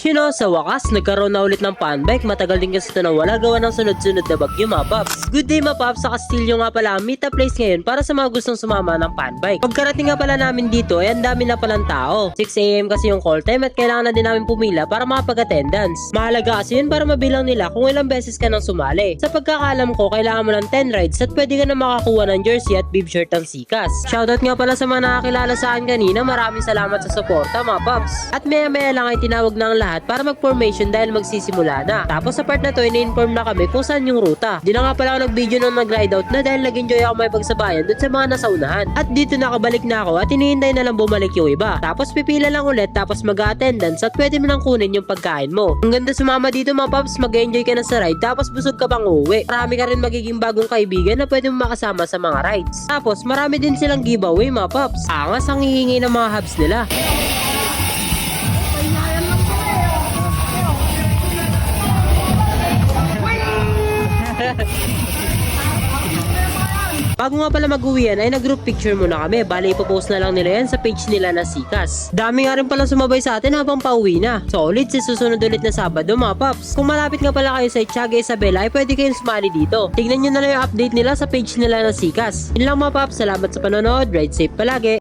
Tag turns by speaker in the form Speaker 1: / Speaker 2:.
Speaker 1: Sa wakas, nagkaroon na ulit ng fan bike. Matagal din kasi ito na wala gawa ng sunod-sunod na bagyo mga paps. Good day mga paps, sa Castillo nga pala ang meet up place ngayon para sa mga gustong sumama ng fan bike. Pagkarating nga pala namin dito ay ang dami na palang tao. 6 AM kasi yung call time at kailangan na din namin pumila para makapag-attendance. Mahalaga kasi yun para mabilang nila kung ilang beses ka nang sumali. Sa pagkakaalam ko, kailangan mo ng 10 rides at pwede ka na makakuha ng jersey at bib shirt ng Sikas. Shoutout nga pala sa mga nakakilala sa akin kanina, maraming salamat sa suporta mga paps. At maya lang ay tinawag ng lahat para mag-formation dahil magsisimula na. Tapos sa part na to, ini-inform na kami kung saan yung ruta. Di na nga pala ako nag-video nung nag-ride out na dahil nag-enjoy ako may pagsabayan dun sa mga nasaunahan. At dito nakabalik na ako at hinihintay na lang bumalik yung iba. Tapos pipila lang ulit tapos mag-attendance at pwede mo nang kunin yung pagkain mo. Ang ganda sumama dito mga paps, mag-enjoy ka na sa ride tapos busog ka pang uuwi. Marami ka rin magiging bagong kaibigan na pwede mo makasama sa mga rides. Tapos marami din silang giveaway mga paps. Angas ang hihingi ng mga hubs nila. Bago nga pala mag-uwian ay nag-group picture muna kami. Bali ipopost na lang nila yan sa page nila na Sikas. Dami nga rin pala sumabay sa atin habang pauwi na. So ulit sa susunod ulit na Sabado mga paps. Kung malapit nga pala kayo sa Itiaga Isabela ay pwede kayong sumali dito. Tignan nyo na lang yung update nila sa page nila na Sikas. Yun lang mga paps, salamat sa panonood. Ride safe palagi.